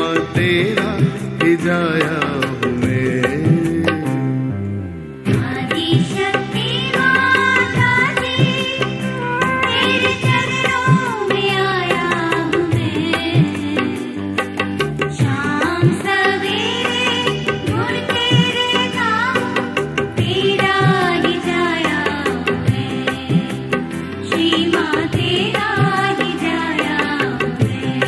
माँ तेरा ही जाया हूँ मैं। आदिशक्ति माता जी, तेरे चरणों में आया हूँ मैं। शाम सवेरे गुण तेरे गाऊं, तेरा ही जाया हूँ मैं। श्री माँ तेरा ही जाया हूँ मैं।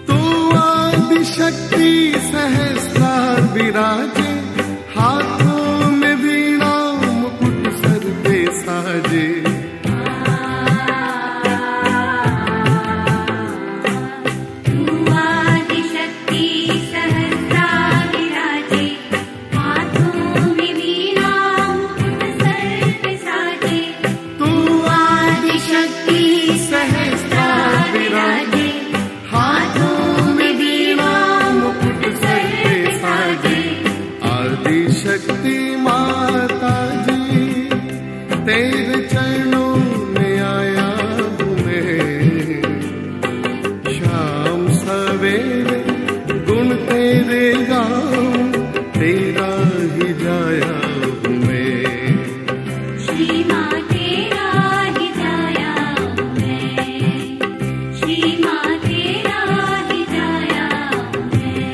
तू आदिशक्ति सहस्रार विराजे, हाथों में वीणा मुकुट सर पे साजे। तू आदिशक्ति सहस्रार विराजे, हाथों में वीणा मुकुट सर पे साजे। तू आदिशक्ति सहस्रार विराजे, हाथों में वीणा मुकुट सर पे साजे। आदिशक्ति माता जी, तेरे चरणों में आया हूँ मैं। शाम सवेरे गुण तेरे गाऊं, तेरा ही जाया हूँ मैं। श्री माँ तेरा ही जाया हूँ मैं। श्री माँ तेरा ही जाया हूँ मैं।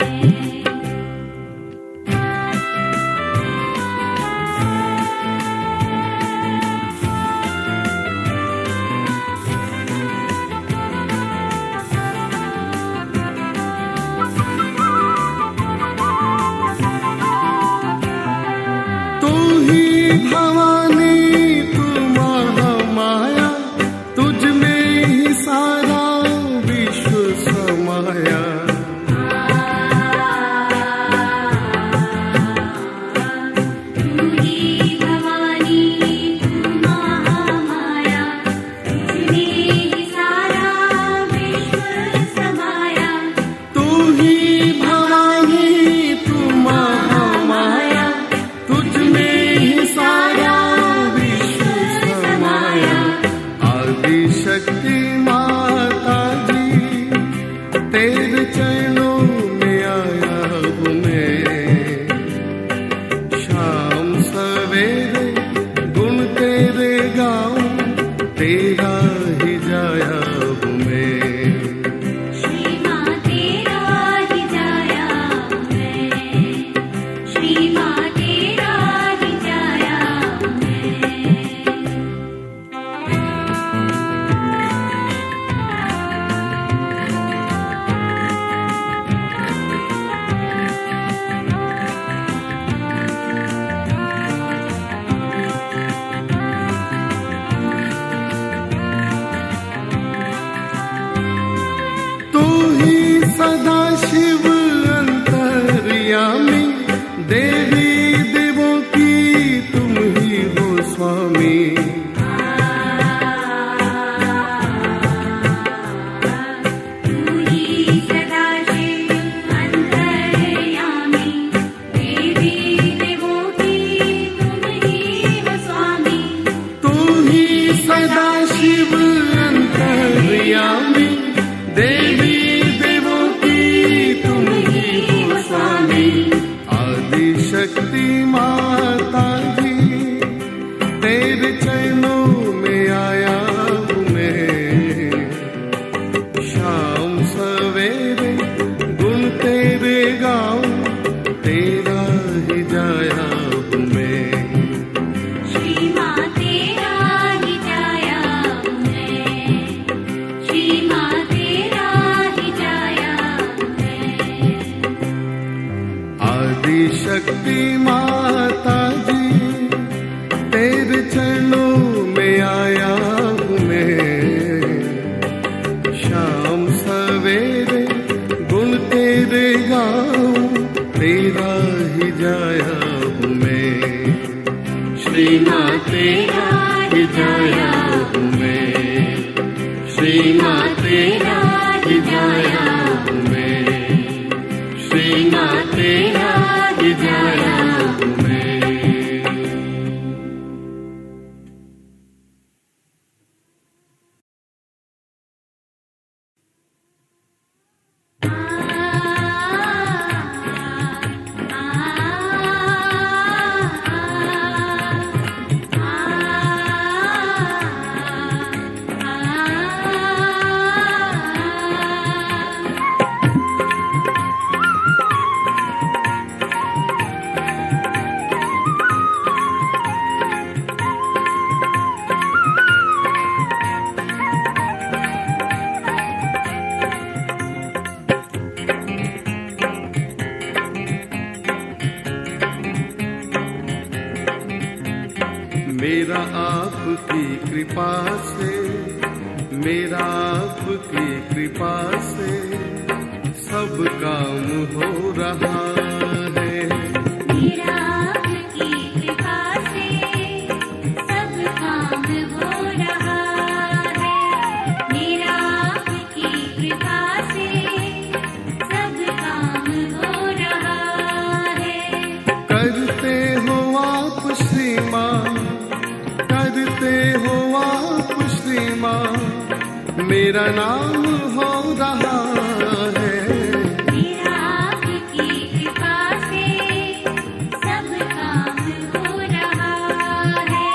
तू ही भवानी, तू महामाया, तुझ में ही सारा विश्व समाया। तू ही भवानी, तू महामाया, तुझमें ही सारा विश्व समाया। तू ही भवानी, तू महामाया, तुझ में ही सारा विश्व समाया। आदिशक्ति माता जी, तेरे चरणों में आया हूँ मैं। शाम सवेरे गुण तेरे गाऊं, तेरा ही जाया हूँ मैं। श्री माँ तेरा ही जाया हूँ मैं। श्री माँ तेरा ही जाया हूँ मैं। तू ही सदा शिव अंतर्यामी, देवी देवों की तुम ही हो स्वामी। तू ही सदा शिव अंतर्यामी, देवी देवों की तुम ही हो स्वामी। तू ही सदा शिव अंतर्यामी, देवी देवों की तुम ही हो स्वामी। आदिशक्ति माता जी, तेरे चरणों में आया हूँ मैं। शाम सवेरे गुण तेरे गाऊं, तेरा ही जाया हूँ मैं। श्री माँ तेरा ही जाया हूँ मैं। श्री माँ तेरा ही जाया हूँ मैं। आदिशक्ति माता जी, तेरे चरणों में आया हूँ मैं। शाम सवेरे गुण तेरे गाऊं, तेरा ही जाया हूँ मैं। श्री माँ तेरा ही जाया हूँ मैं। श्री माँ तेरा ही जाया हूँ मैं, श्री माँ तेरा ही जाया हूँ मैं। मेरा आपकी कृपा से, मेरा आपकी कृपा से सब काम हो रहा है। मेरा आपकी कृपा से सब काम हो रहा है। मेरा आपकी कृपा से सब काम हो रहा है। करते हो आप श्री माँ, करते हो आप श्री माँ, मेरा नाम हो रहा है। मेरा आपकी कृपा से सब काम हो रहा है।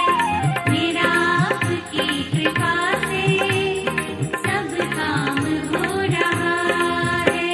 मेरा आपकी कृपा से सब काम हो रहा है।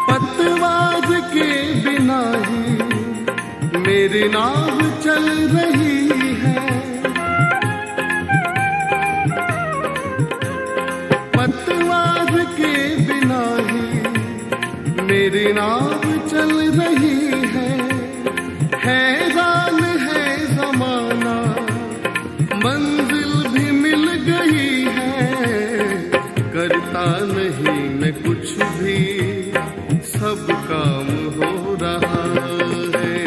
पतवार के बिना ही मेरी नाव चल रही है। पतवार के बिना ही मेरी नाव चल रही है। हैरान है जमाना, मंजिल भी मिल गई है। करता नहीं मैं कुछ भी, सब काम हो रहा है।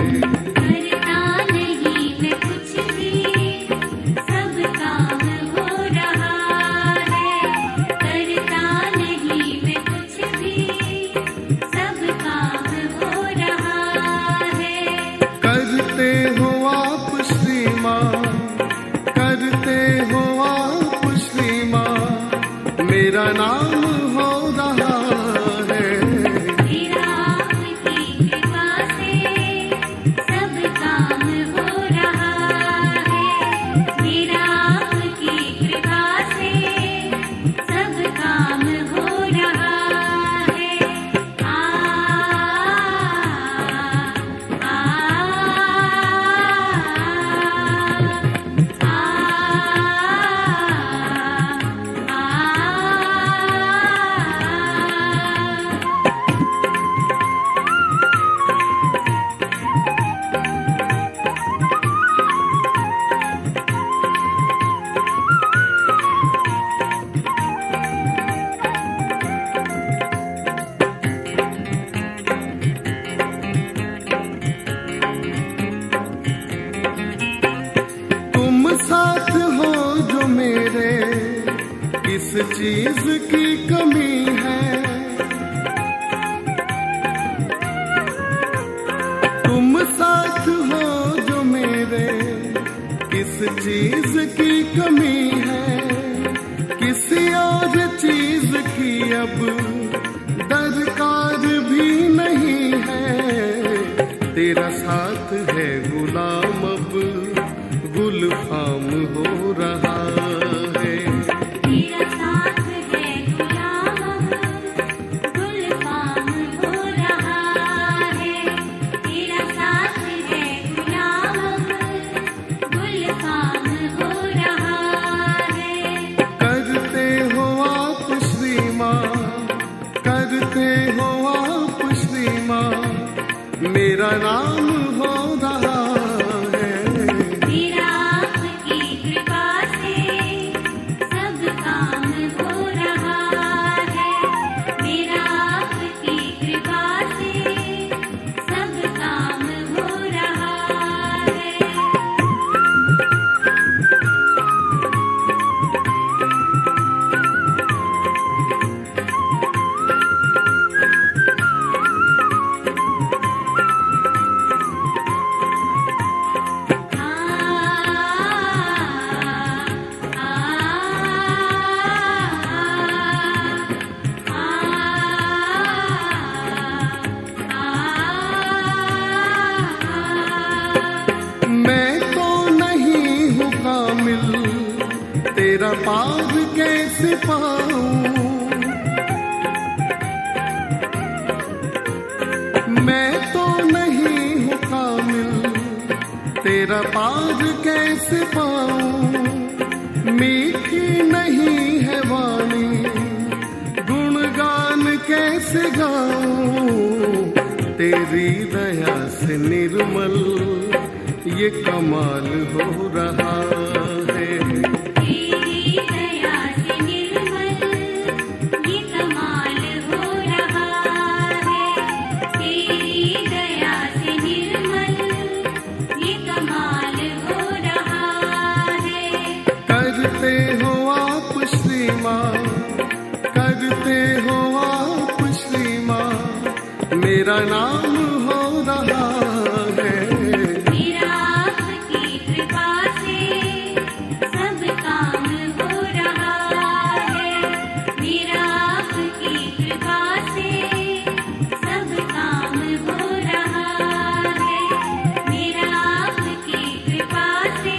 करता नहीं मैं कुछ भी, सब काम हो रहा है। करता नहीं मैं कुछ भी, सब काम हो रहा है। करते हो आप श्री माँ, करते हो आप श्री माँ, मेरा नाम हो रहा है। मेरा आपकी कृपा से सब काम हो रहा है। मेरा आपकी कृपा से सब काम हो रहा है। तुम साथ हो जो मेरे, किस चीज की कमी है। तुम साथ हो जो मेरे, किस चीज की कमी है। किसी और चीज की अब दरकार भी नहीं है। तेरा साथ है गुलाम, अब गुलफाम हो रहा है। तेरा साथ है गुलाम, गुलफाम हो रहा है। तेरा साथ है गुलाम, गुलफाम हो रहा है। करते हो मेरा नाम हो रहा है। मेरा आपकी कृपा से सब काम हो रहा है। मेरा आपकी कृपा से सब काम हो रहा है। मैं तो नहीं हूँ कामिल, तेरा पार कैसे पाऊं। मैं तो नहीं हूँ कामिल, तेरा पार कैसे पाऊं। मीठी नहीं है वाणी, गुणगान कैसे गाऊं। तेरी दया से निर्मल ये कमाल हो रहा है। तेरी दया से निर्मल ये कमाल हो रहा है। तेरी दया से निर्मल ये कमाल हो रहा है। करते हो आप श्री माँ, करते हो आप श्री माँ, मेरा नाम हो रहा है। मेरा आपकी कृपा से सब काम हो रहा है। मेरा आपकी कृपा से सब काम हो रहा है। मेरा आपकी कृपा से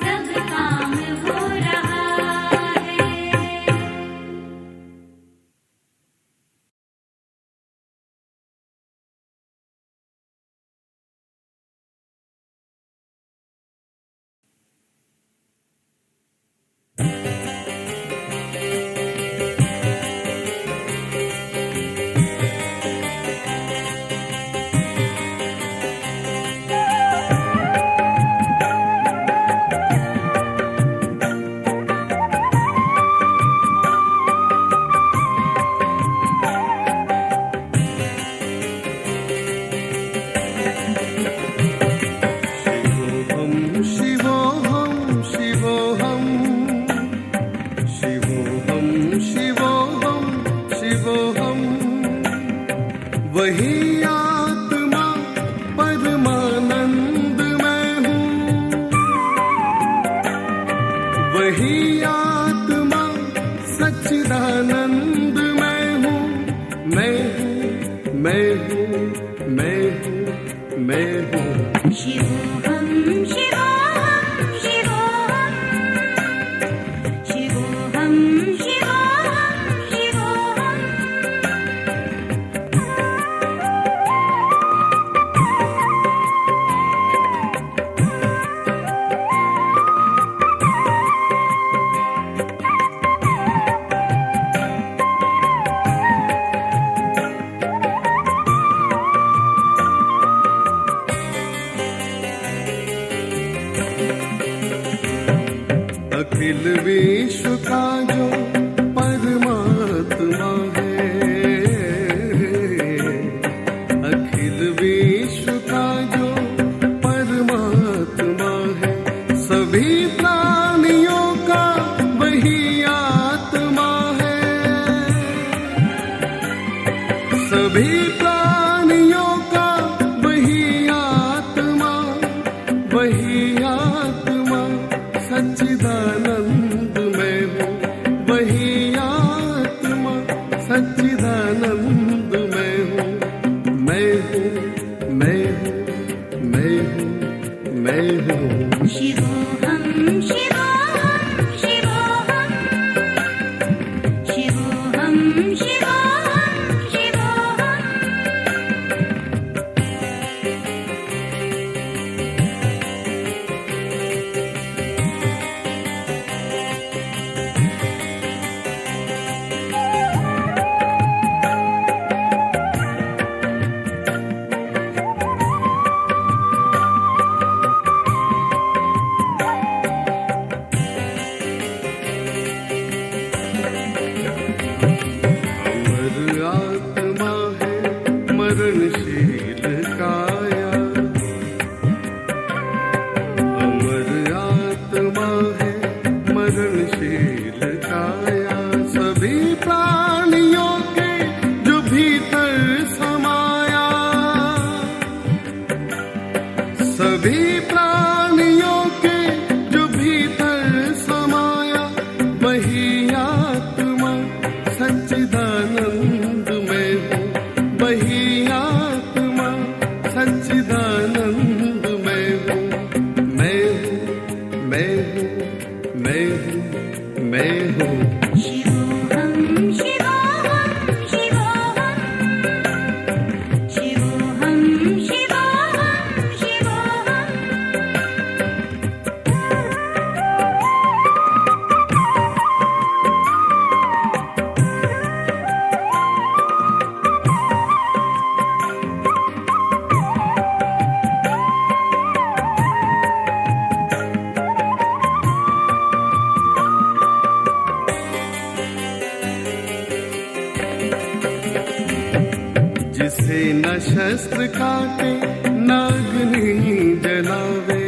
सब काम हो रहा है। शिवोहम शिवोहम शिवोहम शिवोहम शिवोहम, वही आत्मा परमानंद मैं हूँ। वही आत्मा सच्चिदानंद मैं हूँ। मैं हूँ, मैं हूँ, मैं हूँ, मैं हूँ। शिवोहम शिवोहम शिवोहम शिवोहम शिवोहम शिवोहम। अखिल विश्व का जो परमात्मा है, अखिल विश्व का जो परमात्मा है, सभी प्राणियों का वही आत्मा है। सभी प्राणियों का वही आत्मा, वही आत्मा सच्चिदानंद मैं हूँ। वही आत्मा सच्चिदानंद मैं हूँ। मैं हूँ, मैं हूँ, मैं हूँ, मैं हूँ। शिवोहम शिवोहम शिवोहम शिवोहम शिवोहम शिवोहम। मैं हूँ शिवोहम शिवोहम शिवोहम शिवोहम शिवोहम शिवोहम जिसे न शस्त्र काटे न अग्नि जलावे,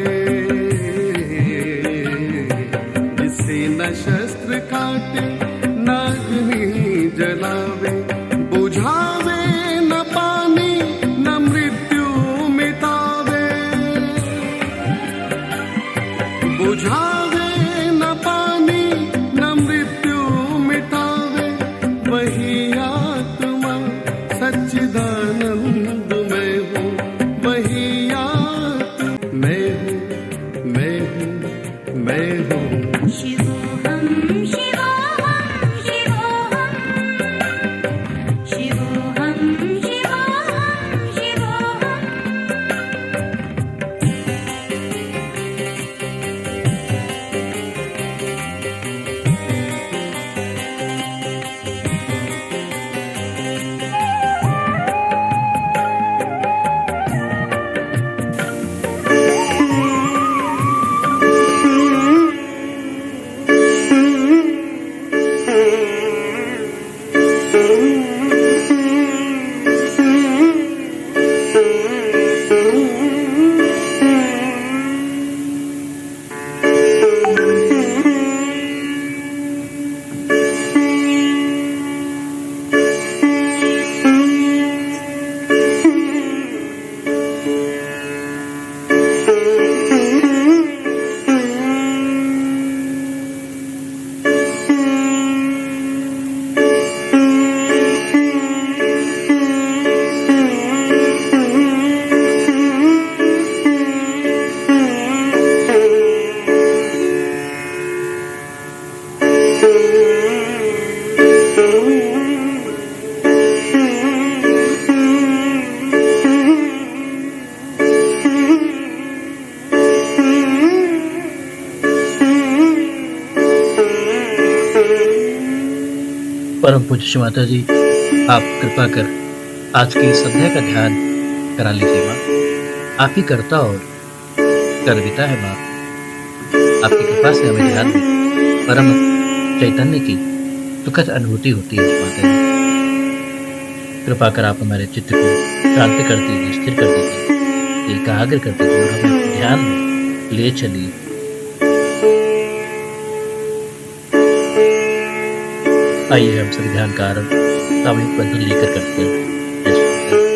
जिसे न शस्त्र काटे न अग्नि जलावे, बुझावे न पानी न मृत्यु मिटावे, बुझावे न पानी न मृत्यु मिटावे, वही आत्मा सच्चिदानंद मैं हूँ, वही आत्मा मैं हूँ, मैं हूँ, मैं हूँ। शिवोहम शिवोहम शिवोहम शिवोहम शिवोहम शिवोहम परम पूज्य श्री माता जी, आप कृपा कर आज की संध्या का ध्यान करा लीजिए माँ। आप ही करता और करविता है माँ। आपकी कृपा से हमें ध्यान में परम चैतन्य की सुखद अनुभूति होती है माता जी। कृपा कर आप हमारे चित्त को शांत कर दीजिए, स्थिर कर दीजिए, एकाग्र कर दीजिए और हमें ध्यान में ले चलिए। आइए हम सभी ध्यान का आरंभ सामूहिक बंधन लेकर करते हैं। जय श्री कृष्ण।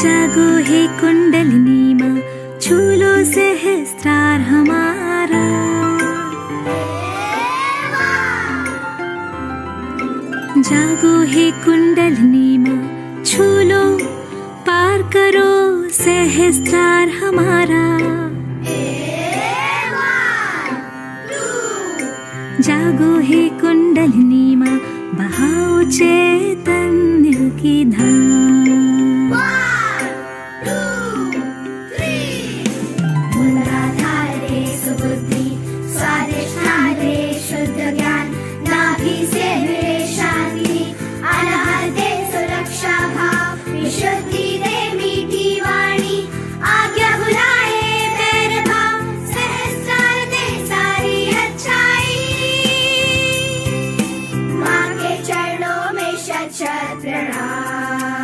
जागो हे कुंडलिनी माँ, छू लो सहस्त्रार हमारा। जागो हे कुंडलिनी माँ, छू लो, पार करो सहस्त्रार हमारा। जागो हे कुंडलिनी माँ, बहाओ चैतन्य की धाम। मूलाधारे सुबुद्धि, स्वाधिष्ठाने शुद्ध ज्ञान, नाभि से मिले शांति, अनाहते सुरक्षा भाव, विशुद्धि दे मीठी वाणी, आज्ञा बुलाए पैर भाव, सहस्रार दे सारी अच्छाई। माँ के चरणों में शत शत प्रणाम,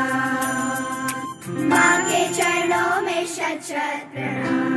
माँ के चरणों में शत शत प्रणाम।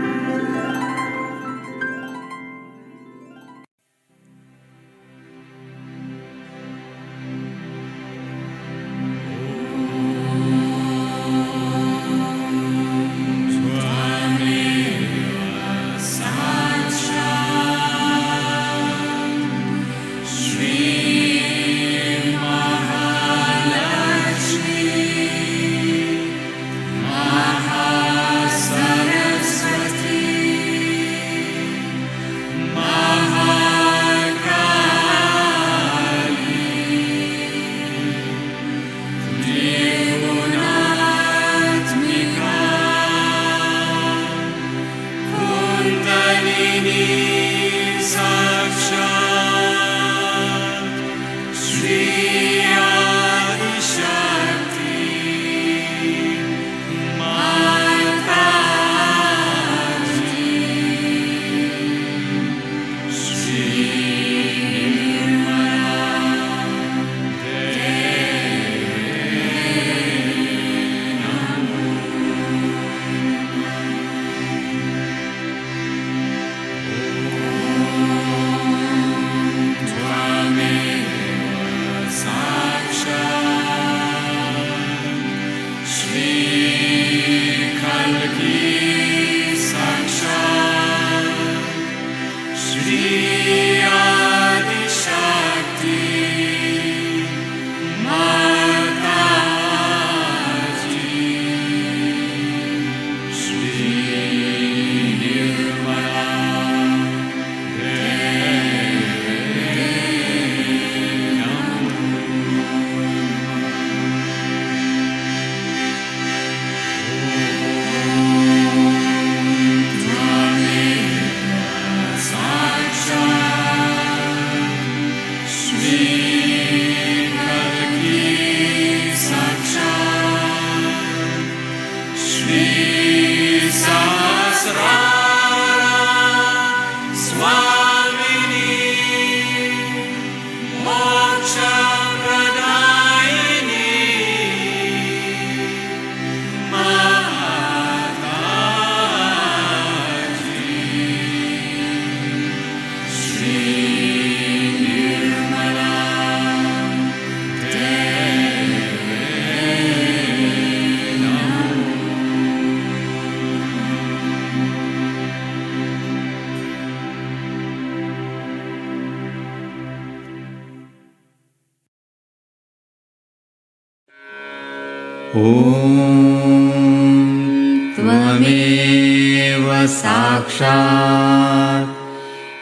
त्वमेव साक्षात्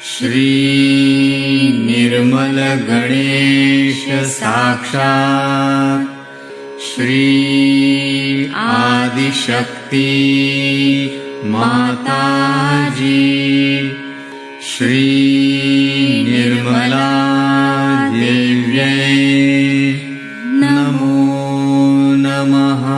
श्री निर्मल गणेश साक्षात् श्री आदिशक्ति माताजी श्री निर्मला देव्यै नमो नमः।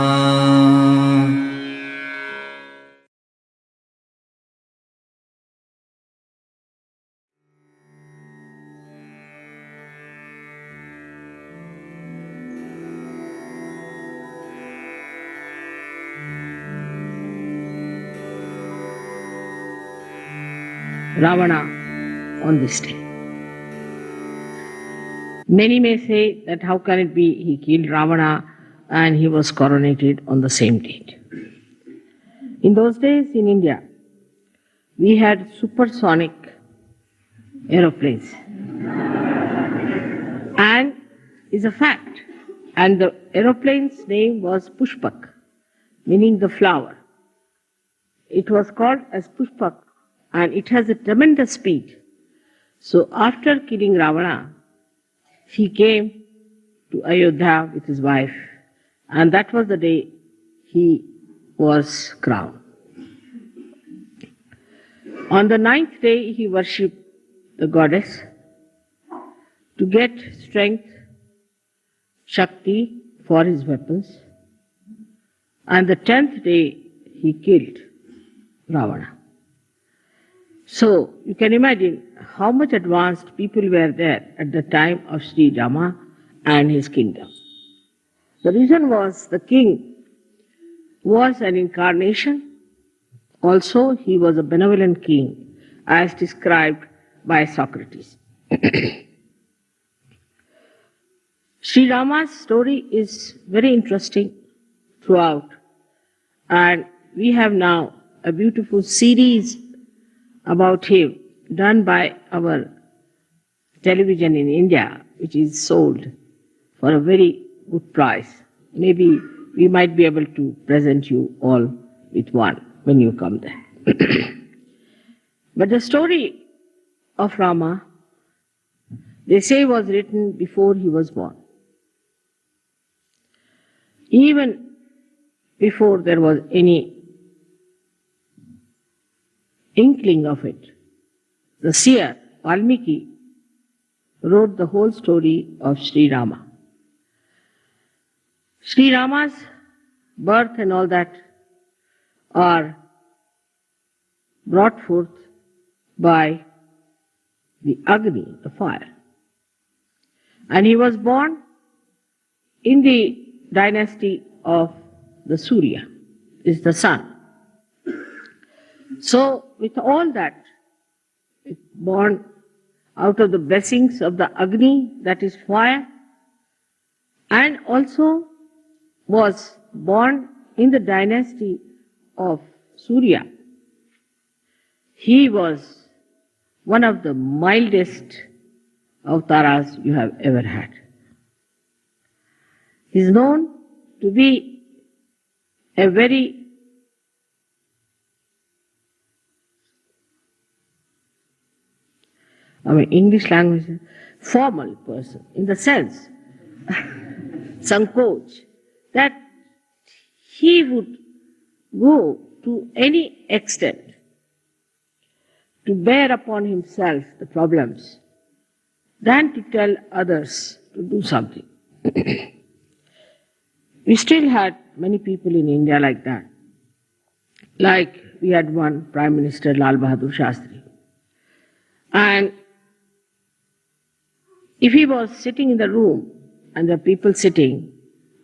Ravana on this day. Many may say that how can it be he killed Ravana and he was coronated on the same date. In those days in India, we had supersonic aeroplanes. And it's a fact. And the aeroplane's name was Pushpak, meaning the flower. It was called as Pushpak and it has a tremendous speed. So after killing Ravana, he came to Ayodhya with his wife, and that was the day he was crowned. On the 9th day, he worshipped the goddess to get strength, Shakti for his weapons, and the 10th day, he killed Ravana. So, you can imagine how much advanced people were there at the time of Sri Rama and his kingdom. The reason was the king was an incarnation. Also, he was a benevolent king, as described by Socrates. Sri Rama's story is very interesting throughout, and we have now a beautiful series about him done by our television in India, which is sold for a very good price. Maybe we might be able to present you all with one when you come there. But the story of Rama, they say, was written before he was born. Even before there was any inkling of it, the seer, Valmiki, wrote the whole story of Sri Rama. Sri Rama's birth and all that are brought forth by the Agni, the fire. And he was born in the dynasty of the Surya, is the sun. So with all that, born out of the blessings of the Agni, that is fire, and also was born in the dynasty of Surya. He was one of the mildest avataras you have ever had. He is known to be a very English language, formal person, in the sense, Sankoch, that he would go to any extent to bear upon himself the problems than to tell others to do something. We still had many people in India like that. Like we had one Prime Minister, Lal Bahadur Shastri. And if he was sitting in the room and there are people sitting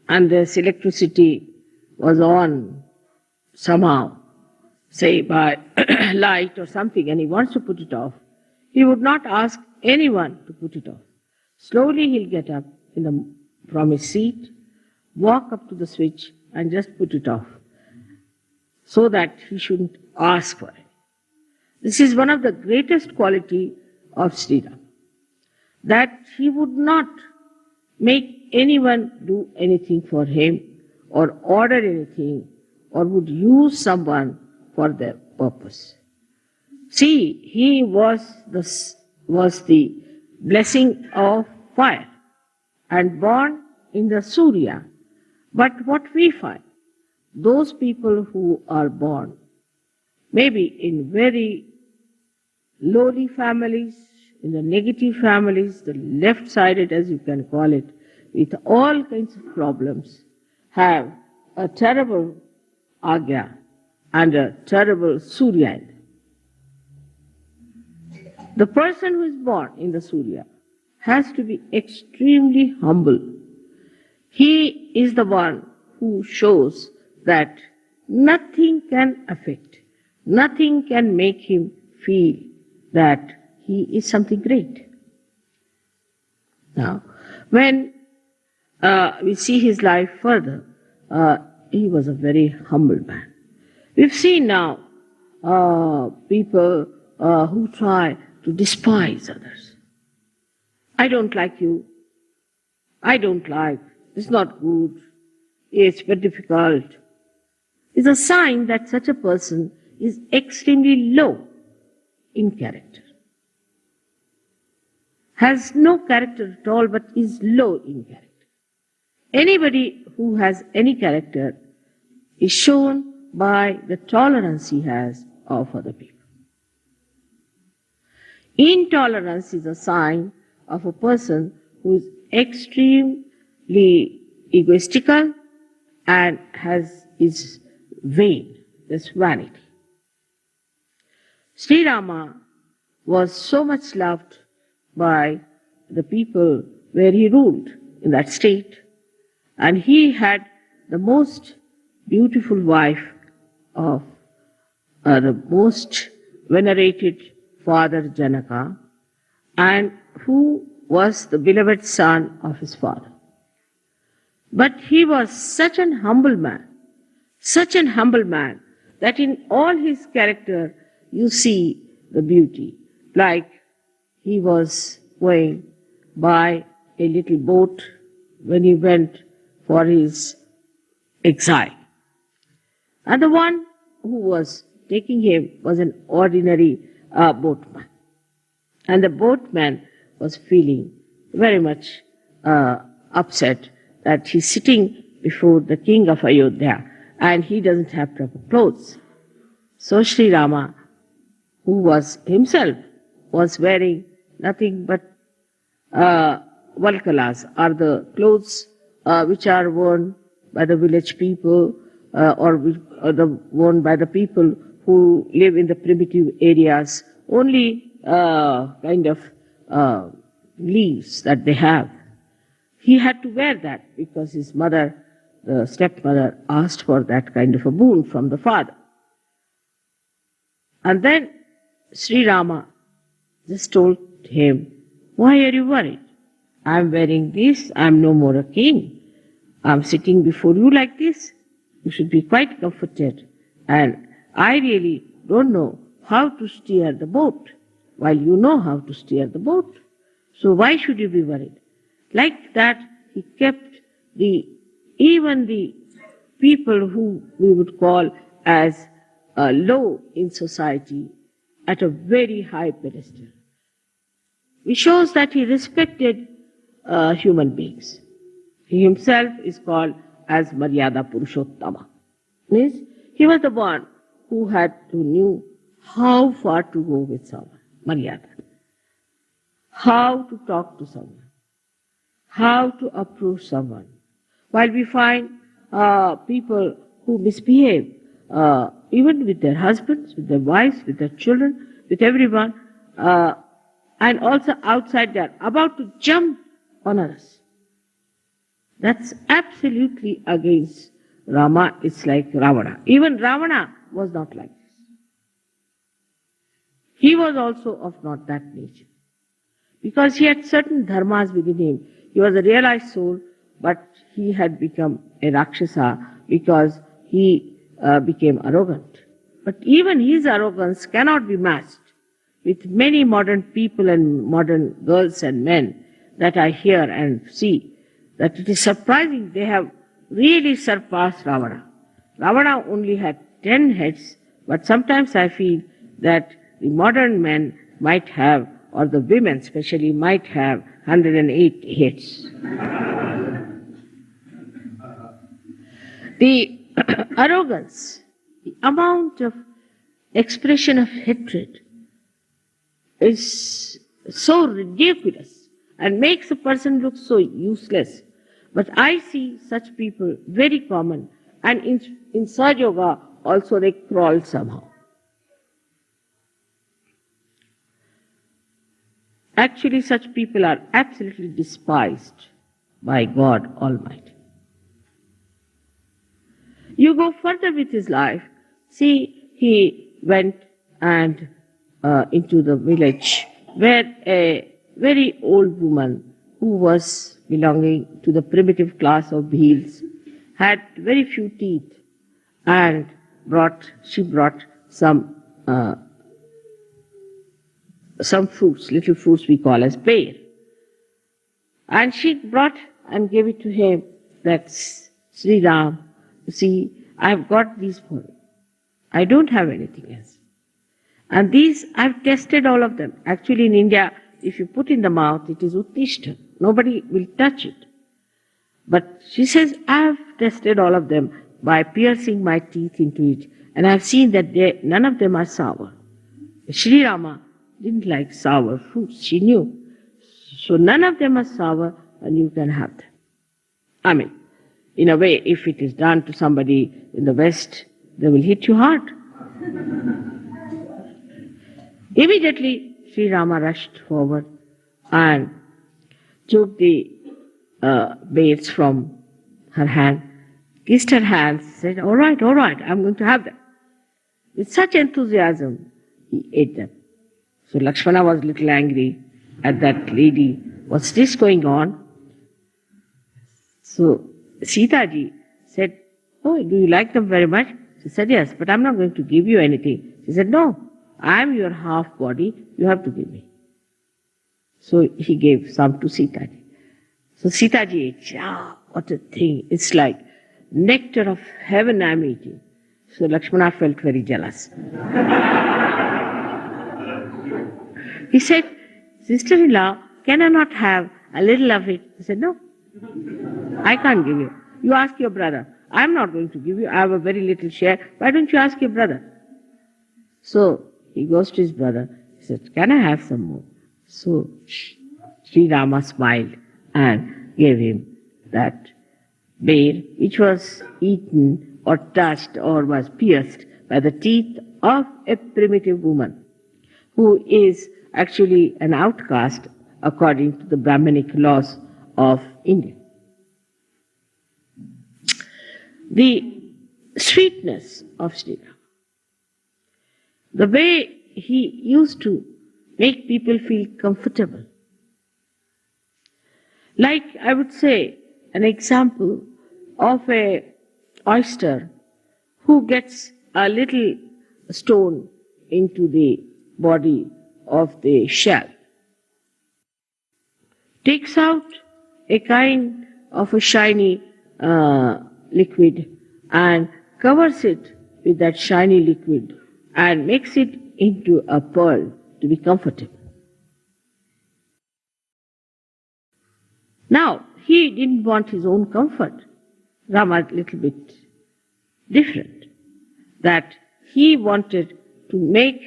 and the electricity was on somehow, say by light or something, and he wants to put it off, he would not ask anyone to put it off. Slowly he'll get up from his seat, walk up to the switch and just put it off, so that he shouldn't ask for it. This is one of the greatest quality of Sri Rama, that he would not make anyone do anything for him or order anything or would use someone for their purpose. See, he was the blessing of fire and born in the Surya. But what we find, those people who are born maybe in very lowly families, in the negative families, the left-sided as you can call it, with all kinds of problems, have a terrible Agya and a terrible Surya. The person who is born in the Surya has to be extremely humble. He is the one who shows that nothing can affect, nothing can make him feel that he is something great. Now, when we see his life further, he was a very humble man. We've seen now people who try to despise others. I don't like you. I don't like. It's not good. It's very difficult. It's a sign that such a person is extremely low in character. Has no character at all, but is low in character. Anybody who has any character is shown by the tolerance he has of other people. Intolerance is a sign of a person who is extremely egoistical and is vain, this vanity. Sri Rama was so much loved by the people where he ruled in that state, and he had the most beautiful wife of the most venerated father Janaka, and who was the beloved son of his father. But he was such an humble man, that in all his character you see the beauty. Like he was going by a little boat when he went for his exile. And the one who was taking him was an ordinary boatman. And the boatman was feeling very much upset that he's sitting before the king of Ayodhya and he doesn't have proper clothes. So Sri Rama, who was himself, was wearing nothing but valkalas are the clothes which are worn by the village people worn by the people who live in the primitive areas, only kind of leaves that they have. He had to wear that because his mother, the stepmother, asked for that kind of a boon from the father. And then Sri Rama just told him, "Why are you worried? I'm wearing this, I'm no more a king. I'm sitting before you like this. You should be quite comforted. And I really don't know how to steer the boat, while you know how to steer the boat. So why should you be worried?" Like that, he kept even the people who we would call as low in society at a very high pedestal. It shows that he respected human beings. He himself is called as Maryada Purushottama. Means he was the one who knew how far to go with someone, Maryada. How to talk to someone. How to approach someone. While we find people who misbehave, even with their husbands, with their wives, with their children, with everyone, and also outside they are about to jump on us. That's absolutely against Rama. It's like Ravana. Even Ravana was not like this. He was also of not that nature. Because he had certain dharmas within him. He was a realized soul, but he had become a Rakshasa because he became arrogant. But even his arrogance cannot be matched with many modern people and modern girls and men that I hear and see, that it is surprising they have really surpassed Ravana. Ravana only had 10 heads, but sometimes I feel that the modern men might have, or the women especially, might have 108 heads. The arrogance, the amount of expression of hatred is so ridiculous and makes a person look so useless. But I see such people very common, and in Sahaja Yoga also they crawl somehow. Actually, such people are absolutely despised by God Almighty. You go further with his life. See, he went and into the village where a very old woman who was belonging to the primitive class of Bhils had very few teeth, and she brought some fruits, little fruits we call as pear. And she brought and gave it to him, that Sri Ram, see, I've got these for you. I don't have anything else. And these, I've tested all of them. Actually in India, if you put in the mouth, it is uttishta. Nobody will touch it. But she says, I've tested all of them by piercing my teeth into it, and I've seen that none of them are sour. Sri Rama didn't like sour fruits, she knew. So none of them are sour, and you can have them. I mean, in a way, if it is done to somebody in the West, they will hit you hard. Immediately, Sri Rama rushed forward and took the beads from her hand, kissed her hands, said, all right, I'm going to have them. With such enthusiasm, he ate them. So Lakshmana was a little angry at that lady. What's this going on? So Sita ji said, oh, do you like them very much? She said, yes, but I'm not going to give you anything. She said, no, I'm your half body, you have to give me. So he gave some to Sita ji. So Sita ji ate, what a thing. It's like nectar of heaven I'm eating. So Lakshmana felt very jealous. He said, sister-in-law, can I not have a little of it? He said, no, I can't give you. You ask your brother. I'm not going to give you. I have a very little share. Why don't you ask your brother? So he goes to his brother. He said, can I have some more? So Sri Rama smiled and gave him that bear which was eaten or touched or was pierced by the teeth of a primitive woman who is actually an outcast according to the Brahminic laws of India. The sweetness of Sri Rama, the way he used to make people feel comfortable. Like, I would say, an example of a oyster who gets a little stone into the body of the shell, takes out a kind of a shiny liquid and covers it with that shiny liquid and makes it into a pearl to be comfortable. Now, he didn't want his own comfort. Rama a little bit different. That he wanted to make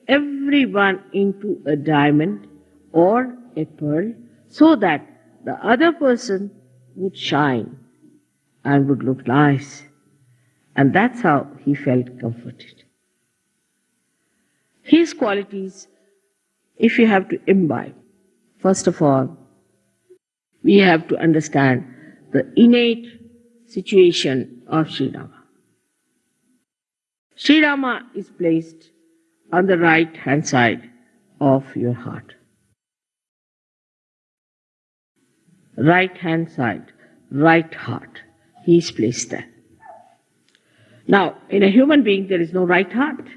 everyone into a diamond or a pearl so that the other person would shine and would look nice. And that's how he felt comforted. His qualities, if you have to imbibe, first of all, we have to understand the innate situation of Sri Rama. Sri Rama is placed on the right hand side of your heart. Right hand side, right heart. He is placed there. Now, in a human being, there is no right heart.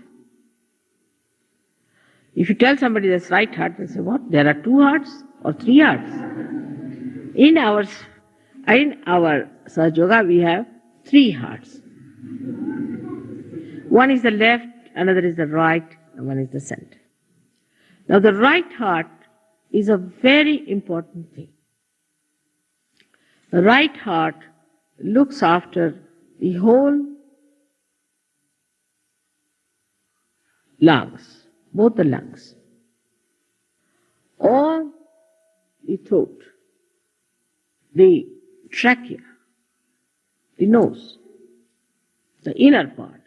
If you tell somebody there's right heart, they say, what? There are 2 hearts or 3 hearts? In our Sahaja, we have 3 hearts. One is the left, another is the right, and one is the center. Now, the right heart is a very important thing. The right heart looks after the whole lungs, both the lungs, all the throat, the trachea, the nose, the inner part.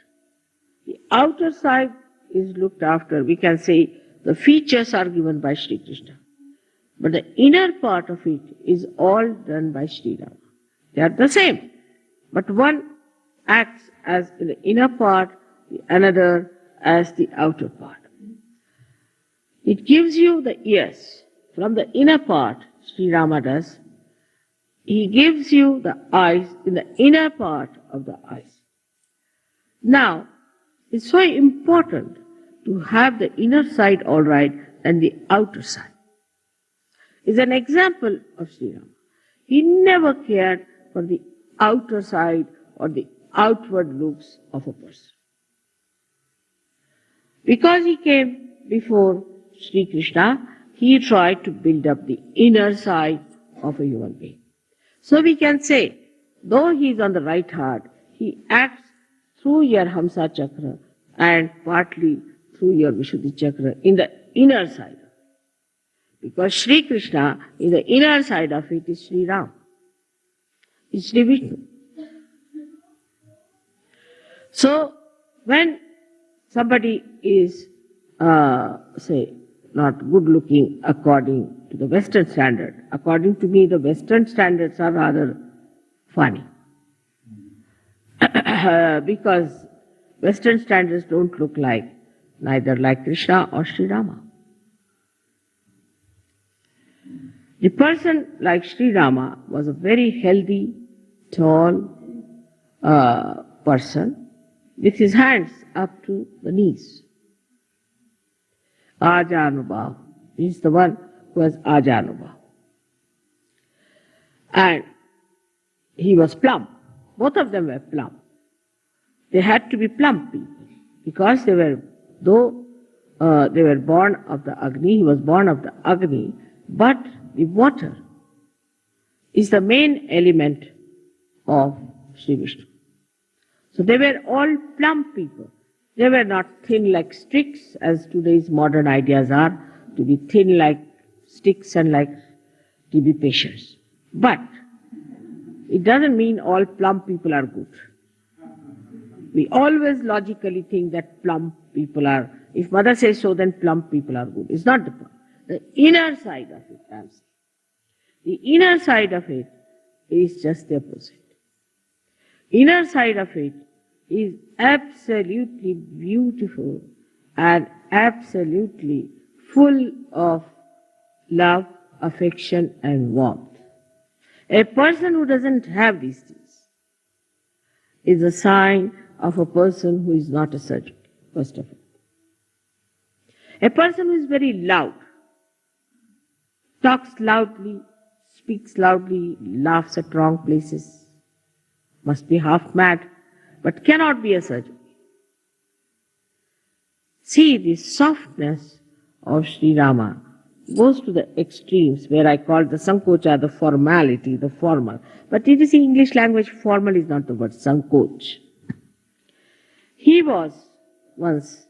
The outer side is looked after. We can say the features are given by Sri Krishna. But the inner part of it is all done by Sri Rama. They are the same. But one acts as the inner part, the another as the outer part. It gives you the ears. From the inner part, Sri Rama does. He gives you the eyes in the inner part of the eyes. Now, it's so important to have the inner side all right and the outer side. It's an example of Sri Rama. He never cared for the outer side or the outward looks of a person. Because he came before Sri Krishna, he tried to build up the inner side of a human being. So we can say, though he is on the right heart, he acts through your Hamsa Chakra and partly through your Vishuddhi Chakra in the inner side. Because Sri Krishna, in the inner side of it, is Sri Ram. It's Sri Vishnu. So, when somebody is, say, not good looking according to the Western standard, according to me, the Western standards are rather funny. Because Western standards don't look like, neither like Krishna or Sri Rama. The person like Sri Rama was a very healthy, tall person with his hands up to the knees. Ajanubhav. He is the one who has Ajanubhav. And he was plump. Both of them were plump. They had to be plump people because they were, though they were born of the Agni, he was born of the Agni, but the water is the main element of Sri Vishnu. So they were all plump people. They were not thin like sticks, as today's modern ideas are, to be thin like sticks and like to be patient. But it doesn't mean all plump people are good. We always logically think that plump people are, if mother says so, then plump people are good. It's not the point. The inner side of it, I'm saying. The inner side of it is just the opposite. Inner side of it is absolutely beautiful and absolutely full of love, affection and warmth. A person who doesn't have these things is a sign of a person who is not a surgeon, first of all. A person who is very loud, talks loudly, speaks loudly, laughs at wrong places, must be half mad, but cannot be a surgeon. See, the softness of Sri Rama goes to the extremes where I call the sankocha, the formality, the formal. But it is in English language, formal is not the word, sankoch. He was once,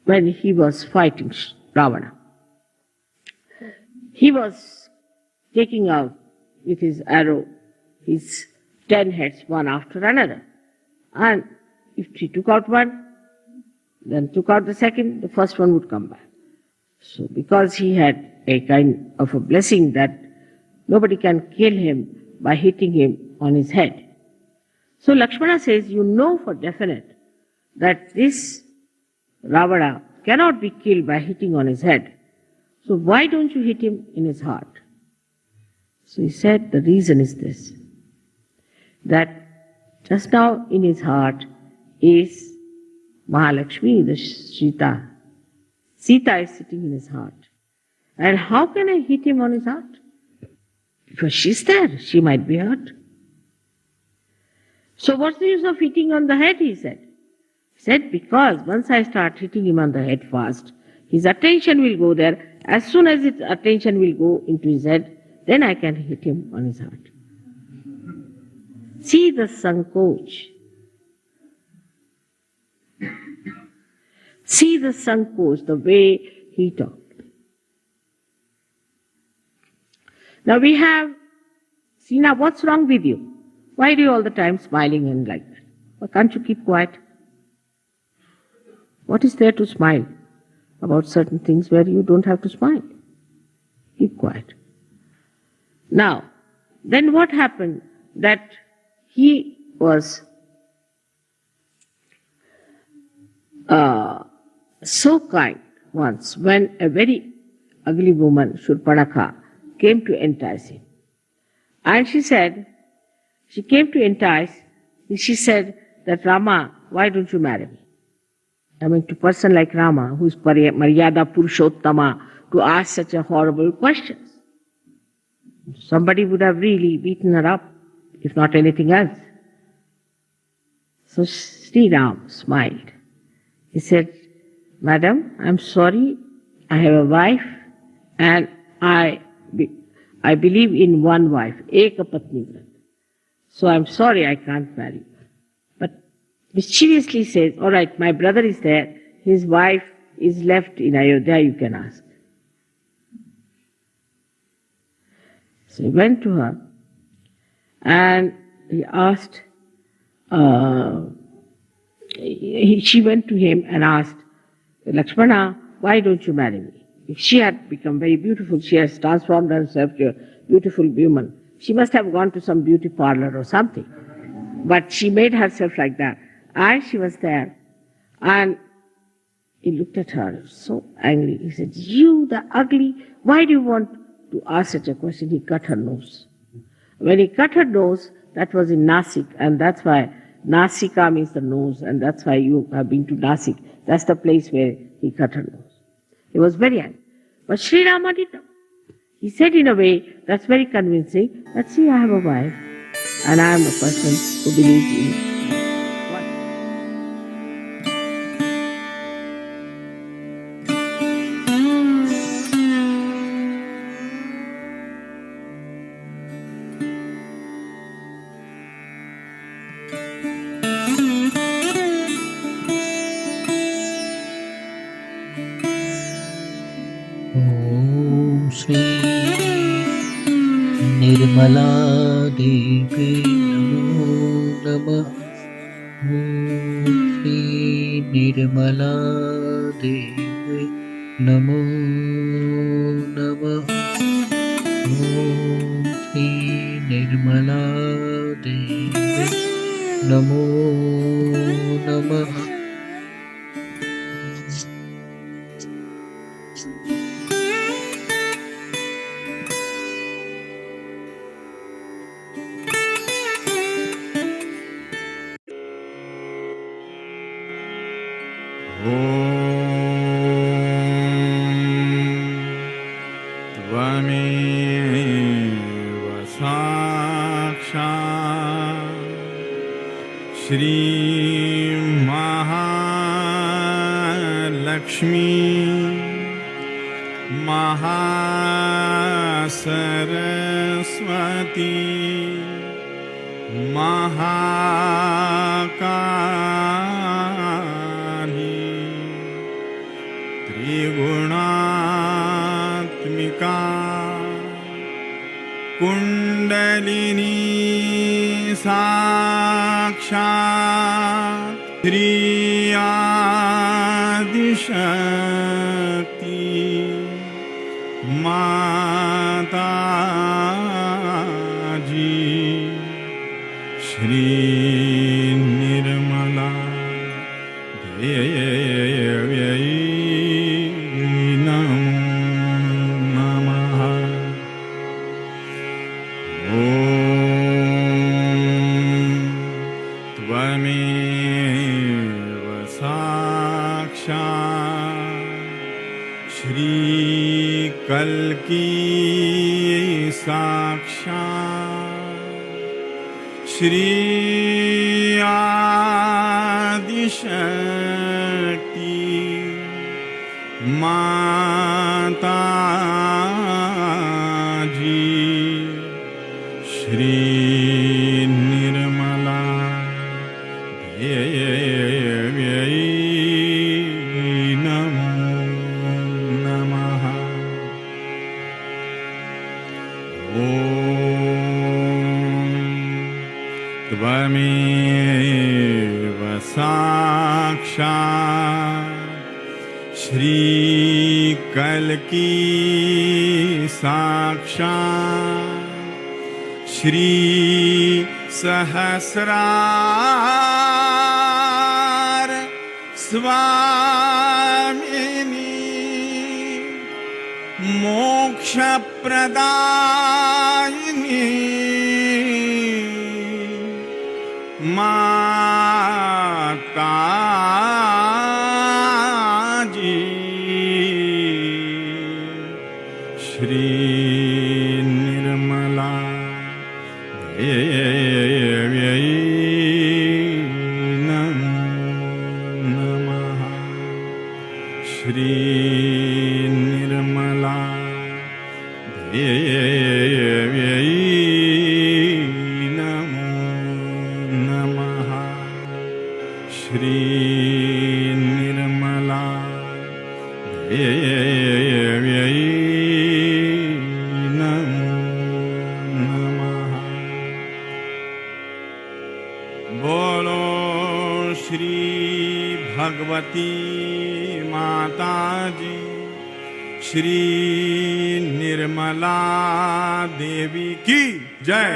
when he was fighting Ravana, he was taking out with his arrow his 10 heads one after another. And if he took out one, then took out the second, the first one would come back. So because he had a kind of a blessing that nobody can kill him by hitting him on his head. So Lakshmana says, you know for definite that this Ravana cannot be killed by hitting on his head. So why don't you hit him in his heart? So he said, the reason is this, that just now in his heart is Mahalakshmi, the Sita. Sita is sitting in his heart. And how can I hit him on his heart? Because she's there, she might be hurt. So what's the use of hitting on the head, he said. He said, because once I start hitting him on the head fast, his attention will go there. As soon as his attention will go into his head, then I can hit him on his heart. See the sankoch. See the sankoch, the way he talked. Now we have, see now what's wrong with you? Why are you all the time smiling and like that? Why can't you keep quiet? What is there to smile about certain things where you don't have to smile? Keep quiet. Now, then what happened? That he was so kind once when a very ugly woman, Shurpanakha, came to entice him. And she said, she came to entice, she said that Rama, why don't you marry me? I mean, to a person like Rama, who is Maryada Purushottama, to ask such a horrible question. Somebody would have really beaten her up, if not anything else. So Sri Ram smiled. He said, Madam, I'm sorry, I have a wife and I believe in one wife, Eka Patni Vrat. So I'm sorry I can't marry you. But mischievously says, all right, my brother is there, his wife is left in Ayodhya, you can ask. So he went to her and he asked, she went to him and asked, Lakshmana, why don't you marry me? If she had become very beautiful, she has transformed herself to a beautiful woman. She must have gone to some beauty parlor or something. But she made herself like that. And she was there. And he looked at her so angry. He said, you the ugly, why do you want to ask such a question? He cut her nose. When he cut her nose, that was in Nasik, and that's why Nasika means the nose, and that's why you have been to Nasik. That's the place where he cut her nose. He was very angry. But Sri Rama did not. He said in a way that's very convincing, that see, I have a wife, and I am a person who believes in Nirmala Devi नमो नमः। ॐ श्री निर्मला देवी नमो नमः। ॐ श्री निर्मला देवी नमो नमः। त्वमेव साक्षात् श्री महालक्ष्मी महासरस्वती महाकाली त्रिगुणात्मिका कुण्डलिनी साक्षात् श्री आदिशक्ति माताजी श्री निर्मला देव्यै नमो नमः। ॐ त्वमेव साक्षात् श्री कल्की साक्षात् श्री आदिशक्ति माताजी श्री निर्मला देव्यै नमो नमः। ॐ त्वमेव साक्षात् श्री कल्की साक्षात् श्री सहस्रार स्वामिनी मोक्षप्रदायिनी माताजी श्री निर्मला देव्यै नमो नमः। श्री निर्मला देव्यै नमो नमः। श्री निर्मला देव्यै नमो नमः। बोलो श्री भगवती माताजी श्री निर्मला देवी की जय।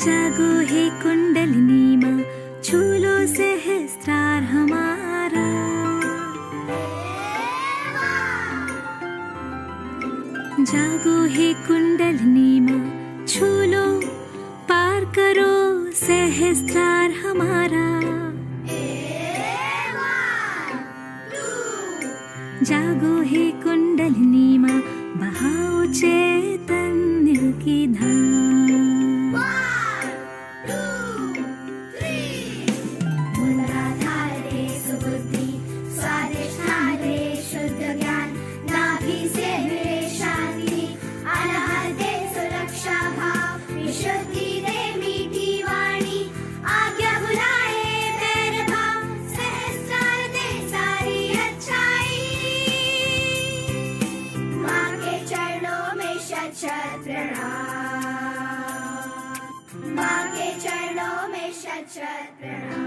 जागो हे कुंडलिनी माँ, छू लो सहस्त्रार हमारा। जागो हे कुंडलिनी माँ, छू लो, पार करो सहस्त्रार हमारा। जागो हे कुंडलिनी माँ, बहाओ चैतन्य की धार। शत प्रणाम